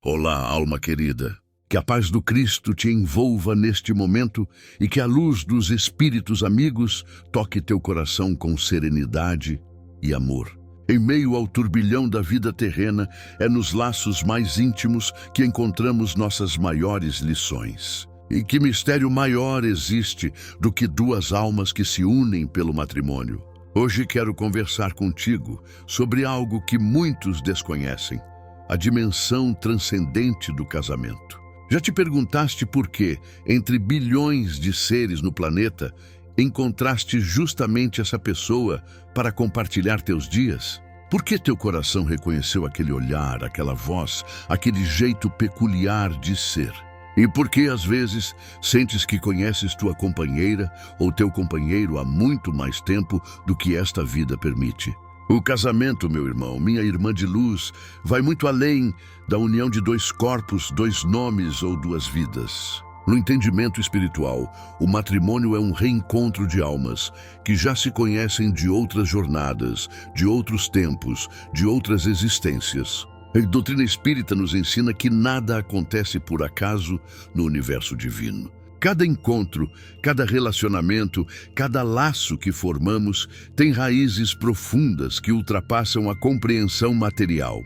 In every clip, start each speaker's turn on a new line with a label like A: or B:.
A: Olá, alma querida. Que a paz do Cristo te envolva neste momento e que a luz dos Espíritos amigos toque teu coração com serenidade e amor. Em meio ao turbilhão da vida terrena, é nos laços mais íntimos que encontramos nossas maiores lições. E que mistério maior existe do que duas almas que se unem pelo matrimônio? Hoje quero conversar contigo sobre algo que muitos desconhecem: a dimensão transcendente do casamento. Já te perguntaste por que, entre bilhões de seres no planeta, encontraste justamente essa pessoa para compartilhar teus dias? Por que teu coração reconheceu aquele olhar, aquela voz, aquele jeito peculiar de ser? E por que, às vezes, sentes que conheces tua companheira ou teu companheiro há muito mais tempo do que esta vida permite? O casamento, meu irmão, minha irmã de luz, vai muito além da união de dois corpos, dois nomes ou duas vidas. No entendimento espiritual, o matrimônio é um reencontro de almas que já se conhecem de outras jornadas, de outros tempos, de outras existências. A doutrina espírita nos ensina que nada acontece por acaso no universo divino. Cada encontro, cada relacionamento, cada laço que formamos tem raízes profundas que ultrapassam a compreensão material.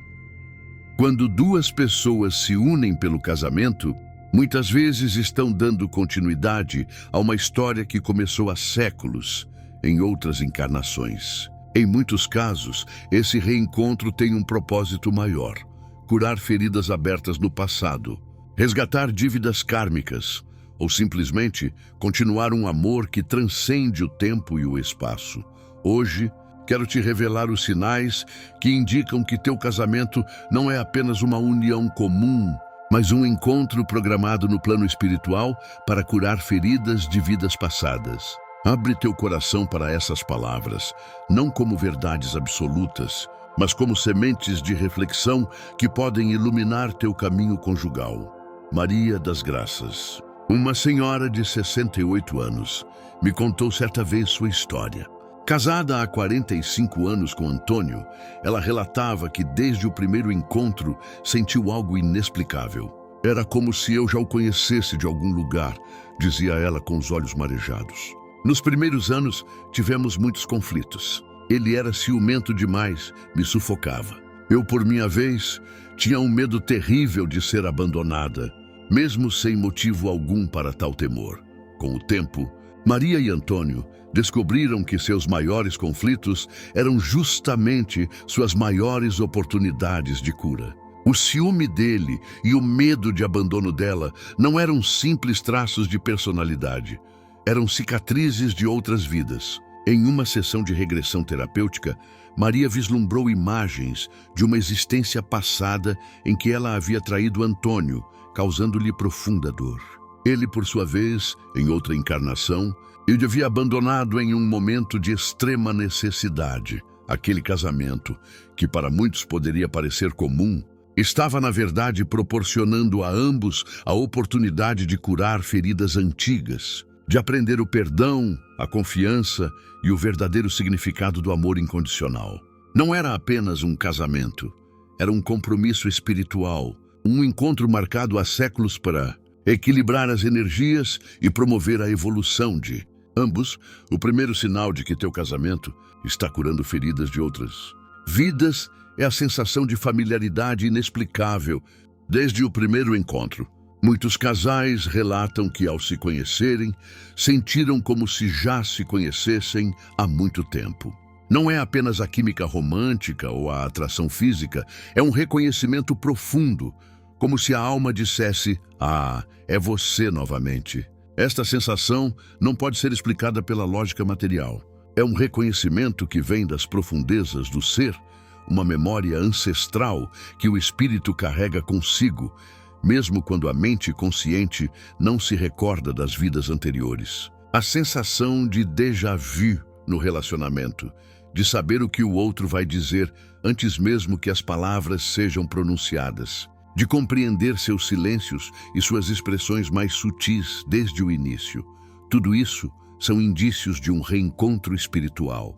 A: Quando duas pessoas se unem pelo casamento, muitas vezes estão dando continuidade a uma história que começou há séculos, em outras encarnações. Em muitos casos, esse reencontro tem um propósito maior: curar feridas abertas no passado, resgatar dívidas kármicas, ou simplesmente continuar um amor que transcende o tempo e o espaço. Hoje, quero te revelar os sinais que indicam que teu casamento não é apenas uma união comum, mas um encontro programado no plano espiritual para curar feridas de vidas passadas. Abre teu coração para essas palavras, não como verdades absolutas, mas como sementes de reflexão que podem iluminar teu caminho conjugal. Maria das Graças, uma senhora de 68 anos, me contou certa vez sua história. Casada há 45 anos com Antônio, ela relatava que desde o primeiro encontro sentiu algo inexplicável. Era como se eu já o conhecesse de algum lugar, dizia ela com os olhos marejados. Nos primeiros anos, tivemos muitos conflitos. Ele era ciumento demais, me sufocava. Eu, por minha vez, tinha um medo terrível de ser abandonada, mesmo sem motivo algum para tal temor. Com o tempo, Maria e Antônio descobriram que seus maiores conflitos eram justamente suas maiores oportunidades de cura. O ciúme dele e o medo de abandono dela não eram simples traços de personalidade, eram cicatrizes de outras vidas. Em uma sessão de regressão terapêutica, Maria vislumbrou imagens de uma existência passada em que ela havia traído Antônio, causando-lhe profunda dor. Ele, por sua vez, em outra encarnação, o havia abandonado em um momento de extrema necessidade. Aquele casamento, que para muitos poderia parecer comum, estava, na verdade, proporcionando a ambos a oportunidade de curar feridas antigas, de aprender o perdão, a confiança e o verdadeiro significado do amor incondicional. Não era apenas um casamento, era um compromisso espiritual, um encontro marcado há séculos para equilibrar as energias e promover a evolução de ambos. O primeiro sinal de que teu casamento está curando feridas de outras vidas é a sensação de familiaridade inexplicável desde o primeiro encontro. Muitos casais relatam que, ao se conhecerem, sentiram como se já se conhecessem há muito tempo. Não é apenas a química romântica ou a atração física, é um reconhecimento profundo, como se a alma dissesse: "Ah, é você novamente." Esta sensação não pode ser explicada pela lógica material. É um reconhecimento que vem das profundezas do ser, uma memória ancestral que o espírito carrega consigo, mesmo quando a mente consciente não se recorda das vidas anteriores. A sensação de déjà vu no relacionamento, de saber o que o outro vai dizer antes mesmo que as palavras sejam pronunciadas, de compreender seus silêncios e suas expressões mais sutis desde o início. Tudo isso são indícios de um reencontro espiritual.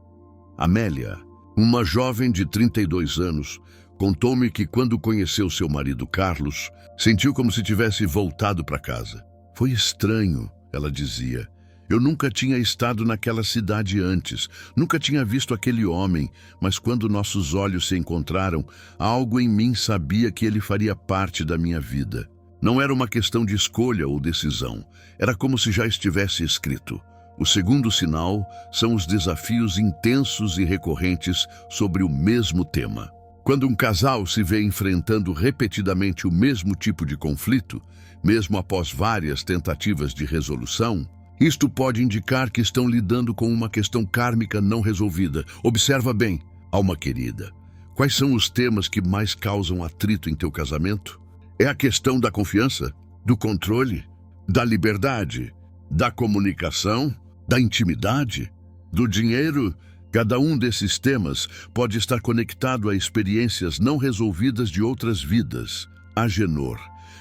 A: Amélia, uma jovem de 32 anos, Contou-me que quando conheceu seu marido Carlos, sentiu como se tivesse voltado para casa. Foi estranho, ela dizia. Eu nunca tinha estado naquela cidade antes, nunca tinha visto aquele homem, mas quando nossos olhos se encontraram, algo em mim sabia que ele faria parte da minha vida. Não era uma questão de escolha ou decisão, era como se já estivesse escrito. O segundo sinal são os desafios intensos e recorrentes sobre o mesmo tema. Quando um casal se vê enfrentando repetidamente o mesmo tipo de conflito, mesmo após várias tentativas de resolução, isto pode indicar que estão lidando com uma questão kármica não resolvida. Observa bem, alma querida. Quais são os temas que mais causam atrito em teu casamento? É a questão da confiança, do controle, da liberdade, da comunicação, da intimidade, do dinheiro? Cada um desses temas pode estar conectado a experiências não resolvidas de outras vidas. Agenor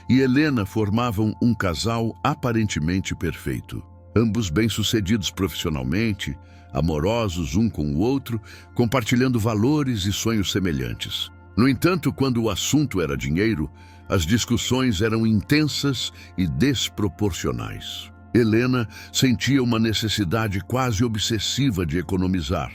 A: e Helena formavam um casal aparentemente perfeito. Ambos bem-sucedidos profissionalmente, amorosos um com o outro, compartilhando valores e sonhos semelhantes. No entanto, quando o assunto era dinheiro, as discussões eram intensas e desproporcionais. Helena sentia uma necessidade quase obsessiva de economizar,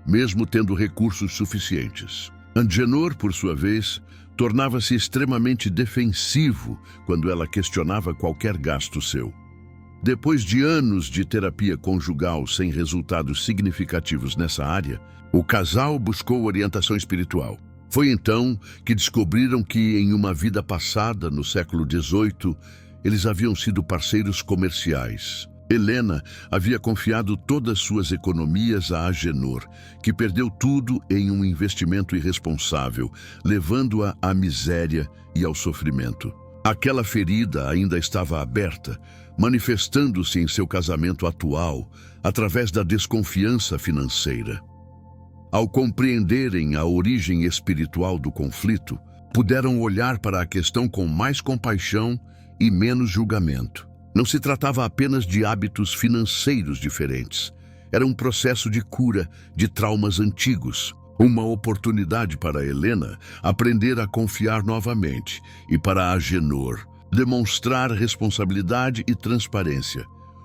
A: mesmo tendo recursos suficientes. Angenor, por sua vez, tornava-se extremamente defensivo quando ela questionava qualquer gasto seu. Depois de anos de terapia conjugal sem resultados significativos nessa área, o casal buscou orientação espiritual. Foi então que descobriram que, em uma vida passada, no século XVIII, eles haviam sido parceiros comerciais. Helena havia confiado todas suas economias a Agenor, que perdeu tudo em um investimento irresponsável, levando-a à miséria e ao sofrimento. Aquela ferida ainda estava aberta, manifestando-se em seu casamento atual através da desconfiança financeira. Ao compreenderem a origem espiritual do conflito, puderam olhar para a questão com mais compaixão e menos julgamento. Não se tratava apenas de hábitos financeiros diferentes. Era um processo de cura de traumas antigos, uma oportunidade para Helena aprender a confiar novamente e para Agenor demonstrar responsabilidade e transparência.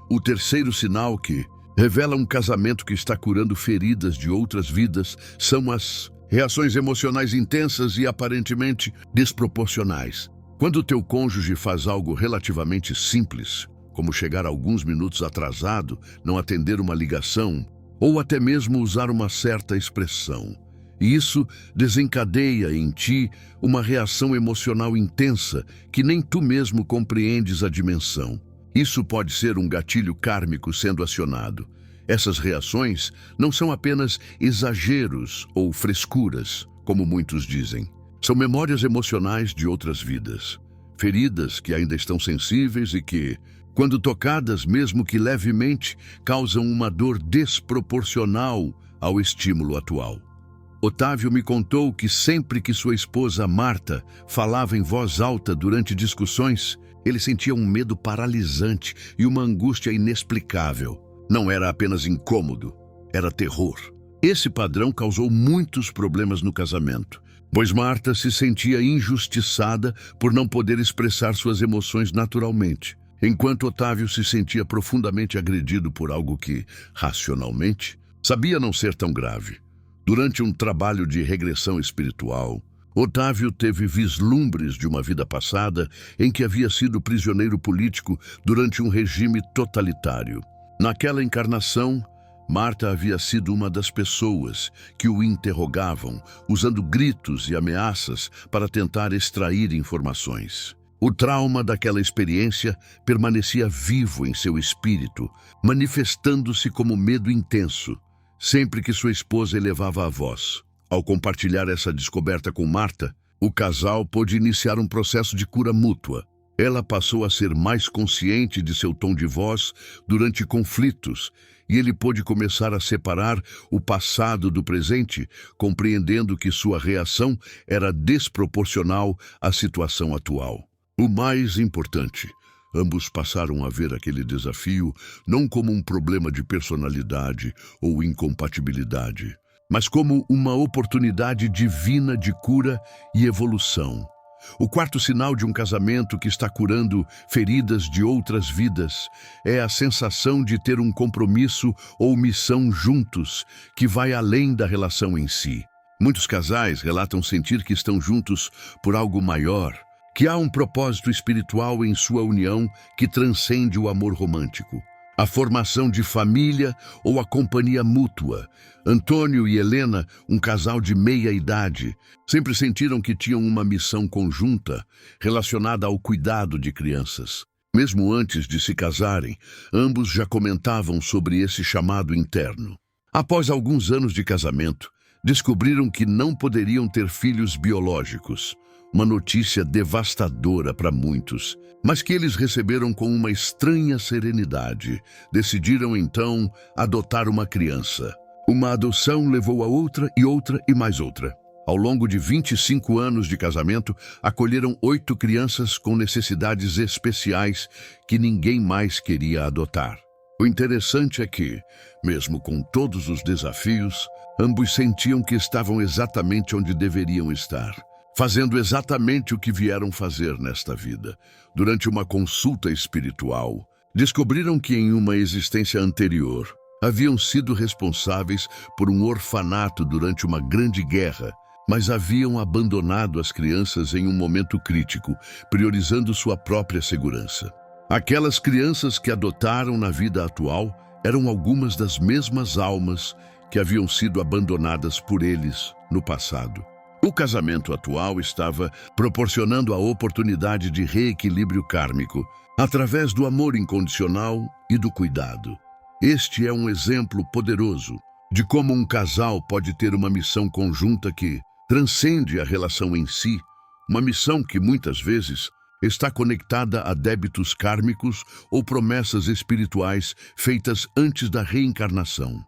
A: O terceiro sinal que revela um casamento que está curando feridas de outras vidas são as reações emocionais intensas e aparentemente desproporcionais. Quando o teu cônjuge faz algo relativamente simples, como chegar alguns minutos atrasado, não atender uma ligação, ou até mesmo usar uma certa expressão, e isso desencadeia em ti uma reação emocional intensa que nem tu mesmo compreendes a dimensão. Isso pode ser um gatilho kármico sendo acionado. Essas reações não são apenas exageros ou frescuras, como muitos dizem. São memórias emocionais de outras vidas, feridas que ainda estão sensíveis e que, quando tocadas, mesmo que levemente, causam uma dor desproporcional ao estímulo atual. Otávio me contou que sempre que sua esposa Marta falava em voz alta durante discussões, ele sentia um medo paralisante e uma angústia inexplicável. Não era apenas incômodo, era terror. Esse padrão causou muitos problemas no casamento, pois Marta se sentia injustiçada por não poder expressar suas emoções naturalmente, enquanto Otávio se sentia profundamente agredido por algo que, racionalmente, sabia não ser tão grave. Durante um trabalho de regressão espiritual, Otávio teve vislumbres de uma vida passada em que havia sido prisioneiro político durante um regime totalitário. Naquela encarnação, Marta havia sido uma das pessoas que o interrogavam, usando gritos e ameaças para tentar extrair informações. O trauma daquela experiência permanecia vivo em seu espírito, manifestando-se como medo intenso, sempre que sua esposa elevava a voz. Ao compartilhar essa descoberta com Marta, o casal pôde iniciar um processo de cura mútua. Ela passou a ser mais consciente de seu tom de voz durante conflitos, e ele pôde começar a separar o passado do presente, compreendendo que sua reação era desproporcional à situação atual. O mais importante, ambos passaram a ver aquele desafio não como um problema de personalidade ou incompatibilidade, mas como uma oportunidade divina de cura e evolução. O quarto sinal de um casamento que está curando feridas de outras vidas é a sensação de ter um compromisso ou missão juntos, que vai além da relação em si. Muitos casais relatam sentir que estão juntos por algo maior, que há um propósito espiritual em sua união que transcende o amor romântico. A formação de família ou a companhia mútua. Antônio e Helena, um casal de meia-idade, sempre sentiram que tinham uma missão conjunta relacionada ao cuidado de crianças. Mesmo antes de se casarem, ambos já comentavam sobre esse chamado interno. Após alguns anos de casamento, descobriram que não poderiam ter filhos biológicos. Uma notícia devastadora para muitos, mas que eles receberam com uma estranha serenidade. Decidiram então adotar uma criança. Uma adoção levou a outra e mais outra. Ao longo de 25 anos de casamento, acolheram 8 crianças com necessidades especiais que ninguém mais queria adotar. O interessante é que, mesmo com todos os desafios, ambos sentiam que estavam exatamente onde deveriam estar, fazendo exatamente o que vieram fazer nesta vida. Durante uma consulta espiritual, descobriram que em uma existência anterior, haviam sido responsáveis por um orfanato durante uma grande guerra, mas haviam abandonado as crianças em um momento crítico, priorizando sua própria segurança. Aquelas crianças que adotaram na vida atual eram algumas das mesmas almas que haviam sido abandonadas por eles no passado. O casamento atual estava proporcionando a oportunidade de reequilíbrio kármico, através do amor incondicional e do cuidado. Este é um exemplo poderoso de como um casal pode ter uma missão conjunta que transcende a relação em si, uma missão que muitas vezes está conectada a débitos kármicos ou promessas espirituais feitas antes da reencarnação.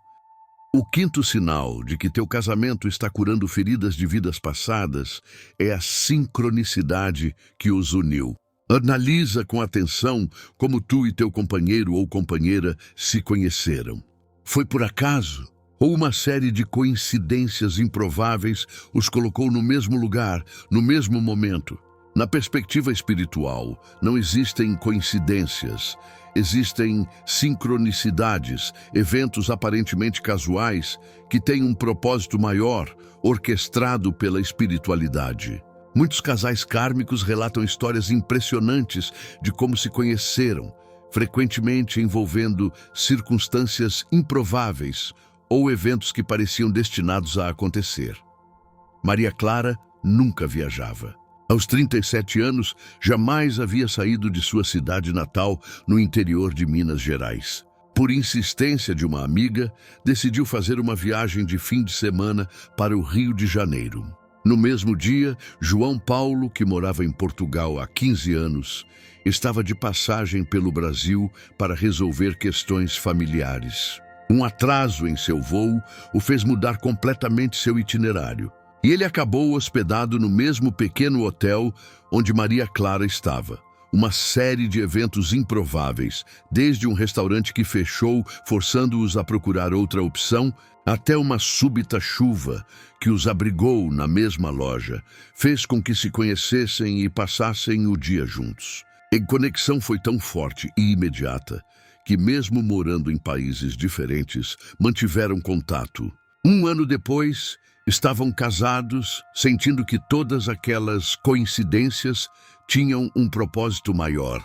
A: O quinto sinal de que teu casamento está curando feridas de vidas passadas é a sincronicidade que os uniu. Analisa com atenção como tu e teu companheiro ou companheira se conheceram. Foi por acaso? Ou uma série de coincidências improváveis os colocou no mesmo lugar, no mesmo momento? Na perspectiva espiritual, não existem coincidências. Existem sincronicidades, eventos aparentemente casuais que têm um propósito maior, orquestrado pela espiritualidade. Muitos casais kármicos relatam histórias impressionantes de como se conheceram, frequentemente envolvendo circunstâncias improváveis ou eventos que pareciam destinados a acontecer. Maria Clara nunca viajava. Aos 37 anos, jamais havia saído de sua cidade natal no interior de Minas Gerais. Por insistência de uma amiga, decidiu fazer uma viagem de fim de semana para o Rio de Janeiro. No mesmo dia, João Paulo, que morava em Portugal há 15 anos, estava de passagem pelo Brasil para resolver questões familiares. Um atraso em seu voo o fez mudar completamente seu itinerário. E ele acabou hospedado no mesmo pequeno hotel onde Maria Clara estava. Uma série de eventos improváveis, desde um restaurante que fechou, forçando-os a procurar outra opção, até uma súbita chuva que os abrigou na mesma loja, fez com que se conhecessem e passassem o dia juntos. A conexão foi tão forte e imediata que, mesmo morando em países diferentes, mantiveram contato. Um ano depois, estavam casados, sentindo que todas aquelas coincidências tinham um propósito maior.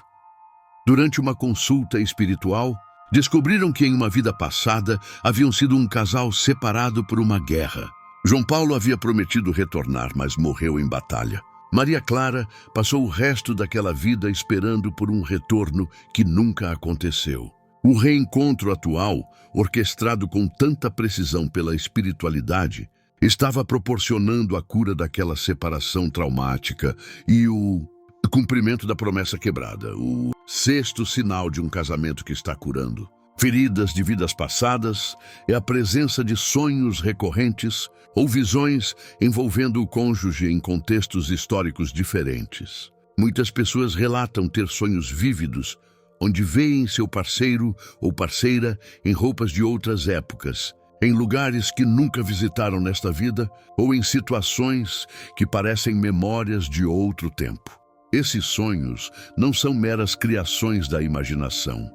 A: Durante uma consulta espiritual, descobriram que em uma vida passada haviam sido um casal separado por uma guerra. João Paulo havia prometido retornar, mas morreu em batalha. Maria Clara passou o resto daquela vida esperando por um retorno que nunca aconteceu. O reencontro atual, orquestrado com tanta precisão pela espiritualidade, estava proporcionando a cura daquela separação traumática e o cumprimento da promessa quebrada, o sexto sinal de um casamento que está curando feridas de vidas passadas é a presença de sonhos recorrentes ou visões envolvendo o cônjuge em contextos históricos diferentes. Muitas pessoas relatam ter sonhos vívidos, onde veem seu parceiro ou parceira em roupas de outras épocas, em lugares que nunca visitaram nesta vida ou em situações que parecem memórias de outro tempo. Esses sonhos não são meras criações da imaginação.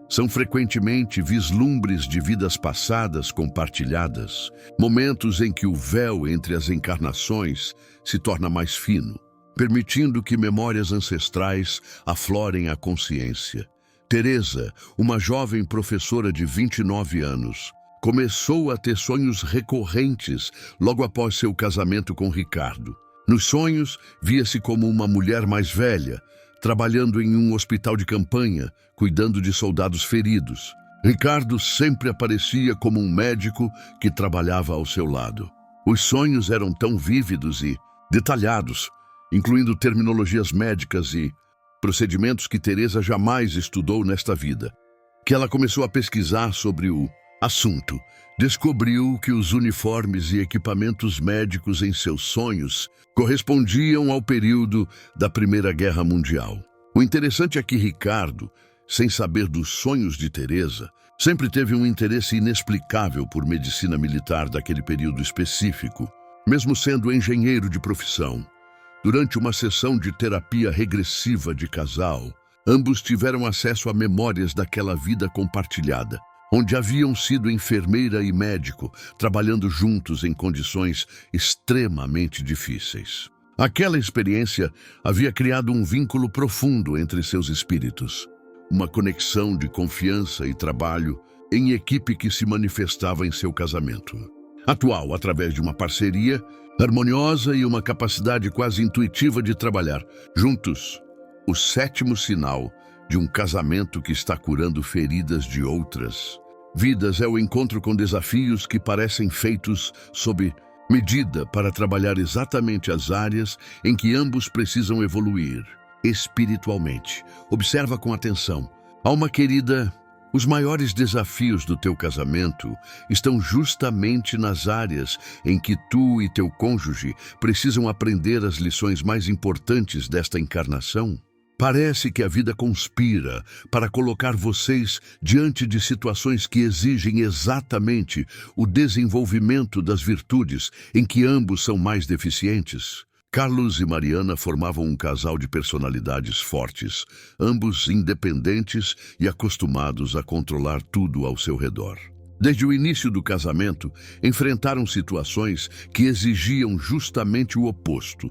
A: São frequentemente vislumbres de vidas passadas compartilhadas, momentos em que o véu entre as encarnações se torna mais fino, permitindo que memórias ancestrais aflorem a consciência. Teresa, uma jovem professora de 29 anos, começou a ter sonhos recorrentes logo após seu casamento com Ricardo. Nos sonhos, via-se como uma mulher mais velha, trabalhando em um hospital de campanha, cuidando de soldados feridos. Ricardo sempre aparecia como um médico que trabalhava ao seu lado. Os sonhos eram tão vívidos e detalhados, incluindo terminologias médicas e procedimentos que Teresa jamais estudou nesta vida, que ela começou a pesquisar sobre o assunto. Descobriu que os uniformes e equipamentos médicos em seus sonhos correspondiam ao período da Primeira Guerra Mundial. O interessante é que Ricardo, sem saber dos sonhos de Teresa, sempre teve um interesse inexplicável por medicina militar daquele período específico, mesmo sendo engenheiro de profissão. Durante uma sessão de terapia regressiva de casal, ambos tiveram acesso a memórias daquela vida compartilhada, onde haviam sido enfermeira e médico, trabalhando juntos em condições extremamente difíceis. Aquela experiência havia criado um vínculo profundo entre seus espíritos, uma conexão de confiança e trabalho em equipe que se manifestava em seu casamento atual, através de uma parceria harmoniosa e uma capacidade quase intuitiva de trabalhar juntos. O sétimo sinal de um casamento que está curando feridas de outras vidas é o encontro com desafios que parecem feitos sob medida para trabalhar exatamente as áreas em que ambos precisam evoluir espiritualmente. Observa com atenção. Alma querida, os maiores desafios do teu casamento estão justamente nas áreas em que tu e teu cônjuge precisam aprender as lições mais importantes desta encarnação. Parece que a vida conspira para colocar vocês diante de situações que exigem exatamente o desenvolvimento das virtudes em que ambos são mais deficientes. Carlos e Mariana formavam um casal de personalidades fortes, ambos independentes e acostumados a controlar tudo ao seu redor. Desde o início do casamento, enfrentaram situações que exigiam justamente o oposto: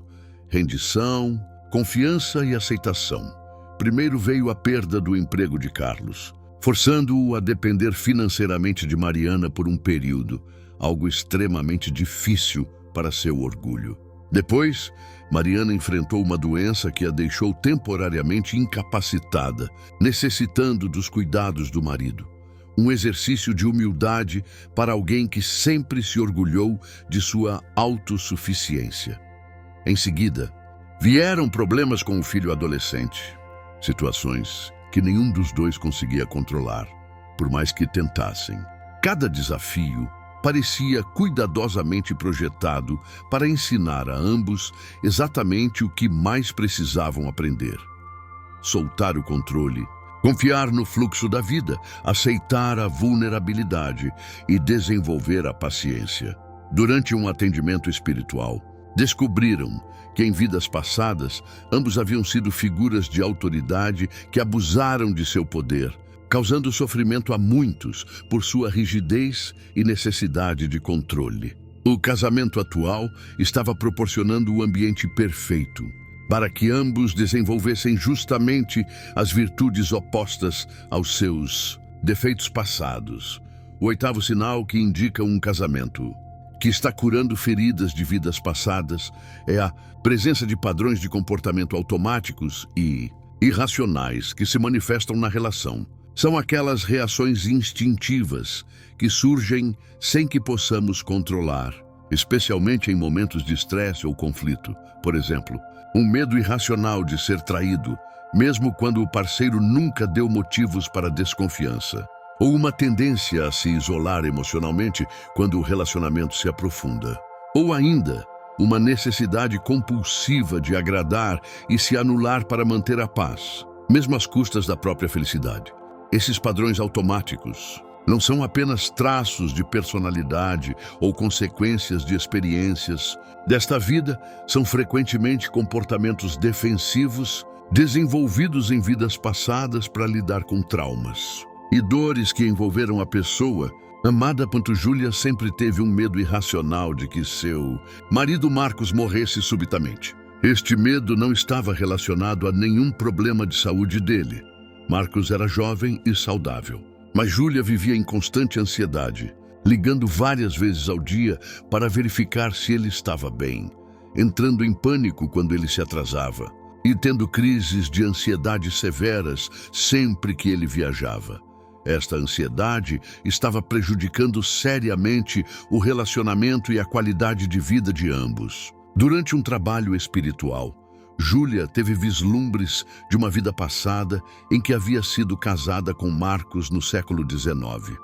A: rendição, confiança e aceitação. Primeiro veio a perda do emprego de Carlos, forçando-o a depender financeiramente de Mariana por um período, algo extremamente difícil para seu orgulho. Depois, Mariana enfrentou uma doença que a deixou temporariamente incapacitada, necessitando dos cuidados do marido. Um exercício de humildade para alguém que sempre se orgulhou de sua autossuficiência. Em seguida, vieram problemas com o filho adolescente, situações que nenhum dos dois conseguia controlar, por mais que tentassem. Cada desafio parecia cuidadosamente projetado para ensinar a ambos exatamente o que mais precisavam aprender: soltar o controle, confiar no fluxo da vida, aceitar a vulnerabilidade e desenvolver a paciência. Durante um atendimento espiritual, descobriram que em vidas passadas, ambos haviam sido figuras de autoridade que abusaram de seu poder, causando sofrimento a muitos por sua rigidez e necessidade de controle. O casamento atual estava proporcionando o ambiente perfeito para que ambos desenvolvessem justamente as virtudes opostas aos seus defeitos passados. O oitavo sinal que indica um casamento que está curando feridas de vidas passadas é a presença de padrões de comportamento automáticos e irracionais que se manifestam na relação. São aquelas reações instintivas que surgem sem que possamos controlar, especialmente em momentos de estresse ou conflito. Por exemplo, um medo irracional de ser traído, mesmo quando o parceiro nunca deu motivos para desconfiança. Ou uma tendência a se isolar emocionalmente quando o relacionamento se aprofunda. Ou ainda, uma necessidade compulsiva de agradar e se anular para manter a paz, mesmo às custas da própria felicidade. Esses padrões automáticos Não são apenas traços de personalidade ou consequências de experiências desta vida, são frequentemente comportamentos defensivos desenvolvidos em vidas passadas para lidar com traumas e dores que envolveram a pessoa amada. Júlia sempre teve um medo irracional de que seu marido Marcos morresse subitamente. Este medo não estava relacionado a nenhum problema de saúde dele. Marcos era jovem e saudável, mas Júlia vivia em constante ansiedade, ligando várias vezes ao dia para verificar se ele estava bem, entrando em pânico quando ele se atrasava e tendo crises de ansiedade severas sempre que ele viajava. Esta ansiedade estava prejudicando seriamente o relacionamento e a qualidade de vida de ambos. Durante um trabalho espiritual, Júlia teve vislumbres de uma vida passada em que havia sido casada com Marcos no século XIX.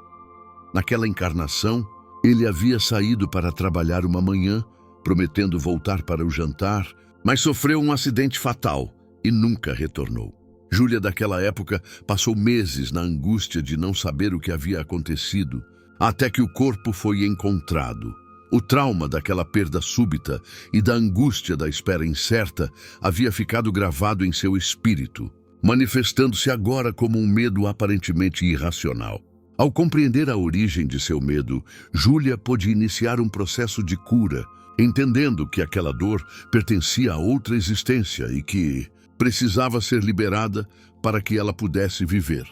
A: Naquela encarnação, ele havia saído para trabalhar uma manhã, prometendo voltar para o jantar, mas sofreu um acidente fatal e nunca retornou. Júlia, daquela época, passou meses na angústia de não saber o que havia acontecido, até que o corpo foi encontrado. O trauma daquela perda súbita e da angústia da espera incerta havia ficado gravado em seu espírito, manifestando-se agora como um medo aparentemente irracional. Ao compreender a origem de seu medo, Júlia pôde iniciar um processo de cura, entendendo que aquela dor pertencia a outra existência e que precisava ser liberada para que ela pudesse viver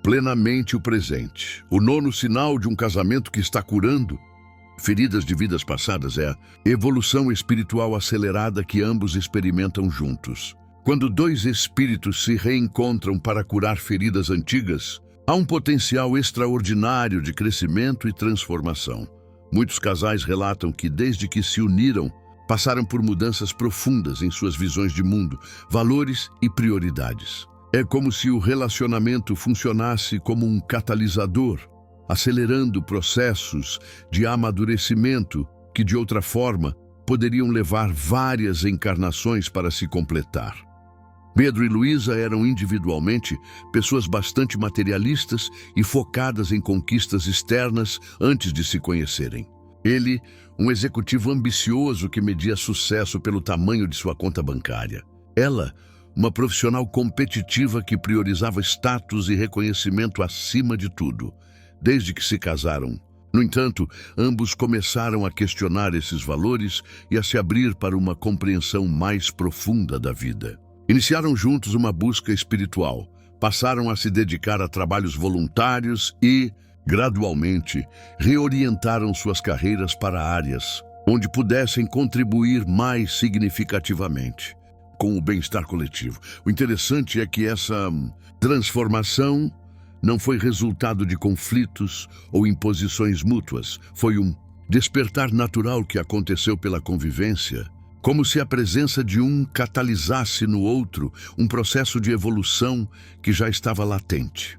A: plenamente o presente. O nono sinal de um casamento que está curando feridas de vidas passadas é a evolução espiritual acelerada que ambos experimentam juntos. Quando dois espíritos se reencontram para curar feridas antigas, há um potencial extraordinário de crescimento e transformação. Muitos casais relatam que, desde que se uniram, passaram por mudanças profundas em suas visões de mundo, valores e prioridades. É como se o relacionamento funcionasse como um catalisador, acelerando processos de amadurecimento que, de outra forma, poderiam levar várias encarnações para se completar. Pedro e Luísa eram individualmente pessoas bastante materialistas e focadas em conquistas externas antes de se conhecerem. Ele, um executivo ambicioso que media sucesso pelo tamanho de sua conta bancária. Ela, uma profissional competitiva que priorizava status e reconhecimento acima de tudo. Desde que se casaram, no entanto, ambos começaram a questionar esses valores e a se abrir para uma compreensão mais profunda da vida. Iniciaram juntos uma busca espiritual, passaram a se dedicar a trabalhos voluntários e, gradualmente, reorientaram suas carreiras para áreas onde pudessem contribuir mais significativamente com o bem-estar coletivo. O interessante é que essa transformação não foi resultado de conflitos ou imposições mútuas. Foi um despertar natural que aconteceu pela convivência, como se a presença de um catalisasse no outro um processo de evolução que já estava latente.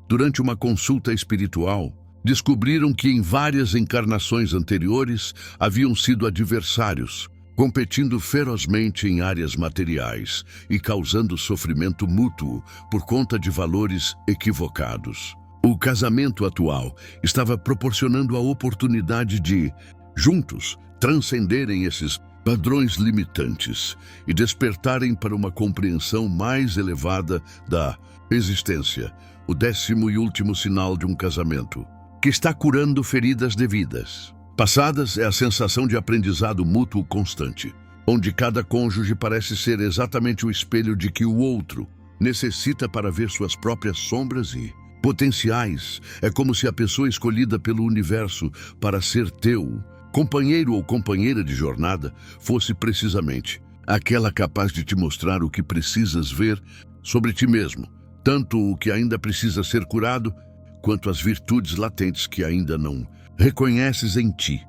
A: Durante uma consulta espiritual, descobriram que em várias encarnações anteriores haviam sido adversários, competindo ferozmente em áreas materiais e causando sofrimento mútuo por conta de valores equivocados. O casamento atual estava proporcionando a oportunidade de, juntos, transcenderem esses padrões limitantes e despertarem para uma compreensão mais elevada da existência, o 10º e último sinal de um casamento, que está curando feridas devidas. Passadas é a sensação de aprendizado mútuo constante, onde cada cônjuge parece ser exatamente o espelho de que o outro necessita para ver suas próprias sombras e potenciais. É como se a pessoa escolhida pelo universo para ser teu companheiro ou companheira de jornada fosse precisamente aquela capaz de te mostrar o que precisas ver sobre ti mesmo, tanto o que ainda precisa ser curado, quanto as virtudes latentes que ainda não reconheces em ti.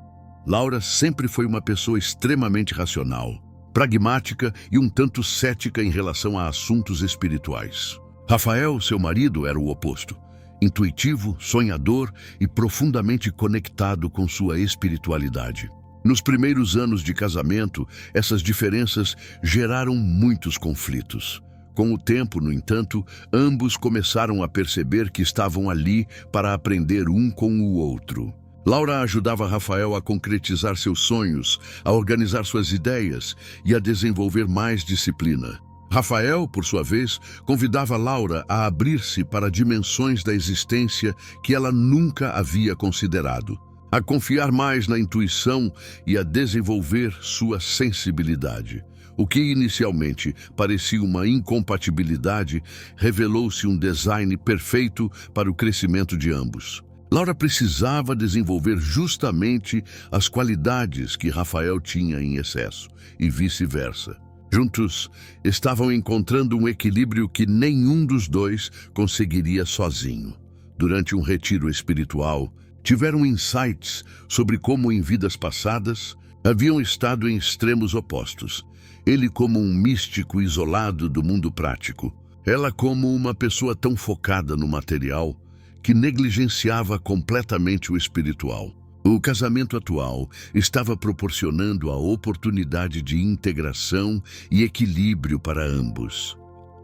A: Laura sempre foi uma pessoa extremamente racional, pragmática e um tanto cética em relação a assuntos espirituais. Rafael, seu marido, era o oposto. Intuitivo, sonhador e profundamente conectado com sua espiritualidade. Nos primeiros anos de casamento, essas diferenças geraram muitos conflitos Com o tempo, no entanto, ambos começaram a perceber que estavam ali para aprender um com o outro. Laura ajudava Rafael a concretizar seus sonhos, a organizar suas ideias e a desenvolver mais disciplina. Rafael, por sua vez, convidava Laura a abrir-se para dimensões da existência que ela nunca havia considerado, a confiar mais na intuição e a desenvolver sua sensibilidade. O que inicialmente parecia uma incompatibilidade, revelou-se um design perfeito para o crescimento de ambos. Laura precisava desenvolver justamente as qualidades que Rafael tinha em excesso, e vice-versa. Juntos, estavam encontrando um equilíbrio que nenhum dos dois conseguiria sozinho. Durante um retiro espiritual, tiveram insights sobre como em vidas passadas haviam estado em extremos opostos. Ele como um místico isolado do mundo prático, ela como uma pessoa tão focada no material que negligenciava completamente o espiritual. O casamento atual estava proporcionando a oportunidade de integração e equilíbrio para ambos.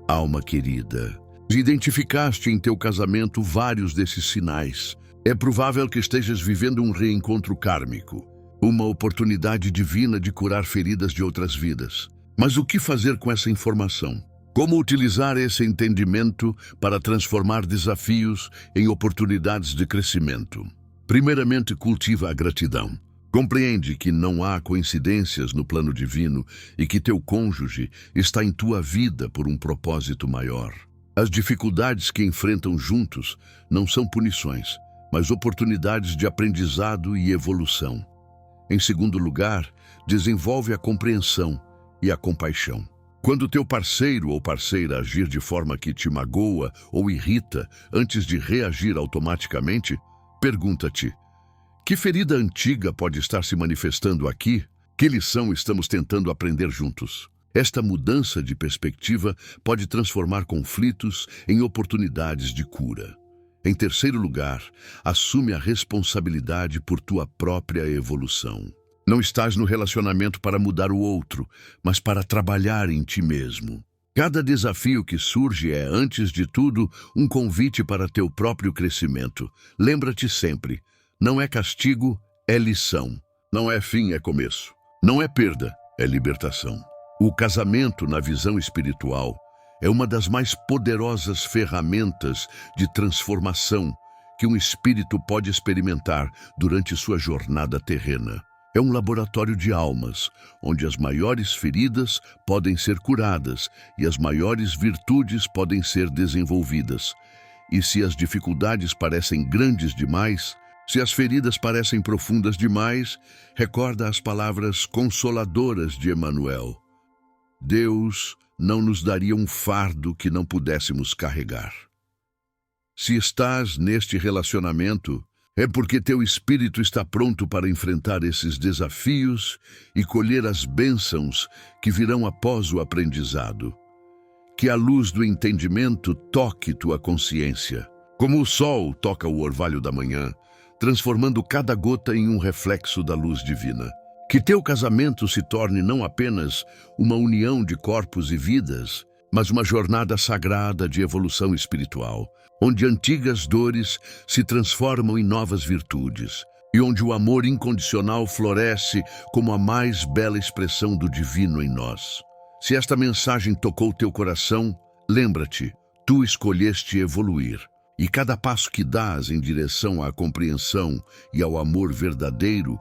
A: Alma querida, identificaste em teu casamento vários desses sinais. É provável que estejas vivendo um reencontro kármico, uma oportunidade divina de curar feridas de outras vidas. Mas o que fazer com essa informação? Como utilizar esse entendimento para transformar desafios em oportunidades de crescimento? Primeiramente, cultiva a gratidão. Compreende que não há coincidências no plano divino e que teu cônjuge está em tua vida por um propósito maior. As dificuldades que enfrentam juntos não são punições, mas oportunidades de aprendizado e evolução. Em segundo lugar, desenvolve a compreensão e a compaixão. Quando teu parceiro ou parceira agir de forma que te magoa ou irrita, antes de reagir automaticamente, pergunta-te: que ferida antiga pode estar se manifestando aqui? Que lição estamos tentando aprender juntos? Esta mudança de perspectiva pode transformar conflitos em oportunidades de cura. Em terceiro lugar, assume a responsabilidade por tua própria evolução. Não estás no relacionamento para mudar o outro, mas para trabalhar em ti mesmo. Cada desafio que surge é, antes de tudo, um convite para teu próprio crescimento. Lembra-te sempre, não é castigo, é lição. Não é fim, é começo. Não é perda, é libertação. O casamento, na visão espiritual, é uma das mais poderosas ferramentas de transformação que um espírito pode experimentar durante sua jornada terrena. É um laboratório de almas, onde as maiores feridas podem ser curadas e as maiores virtudes podem ser desenvolvidas. E se as dificuldades parecem grandes demais, se as feridas parecem profundas demais, recorda as palavras consoladoras de Emmanuel. Deus não nos daria um fardo que não pudéssemos carregar. Se estás neste relacionamento, é porque teu espírito está pronto para enfrentar esses desafios e colher as bênçãos que virão após o aprendizado. Que a luz do entendimento toque tua consciência, como o sol toca o orvalho da manhã, transformando cada gota em um reflexo da luz divina. Que teu casamento se torne não apenas uma união de corpos e vidas, mas uma jornada sagrada de evolução espiritual, onde antigas dores se transformam em novas virtudes e onde o amor incondicional floresce como a mais bela expressão do divino em nós. Se esta mensagem tocou teu coração, lembra-te, tu escolheste evoluir, e cada passo que dás em direção à compreensão e ao amor verdadeiro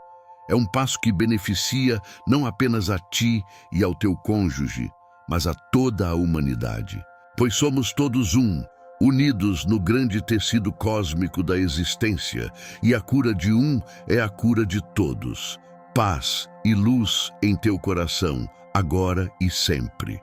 A: é um passo que beneficia não apenas a ti e ao teu cônjuge, mas a toda a humanidade. Pois somos todos um, unidos no grande tecido cósmico da existência, e a cura de um é a cura de todos. Paz e luz em teu coração, agora e sempre.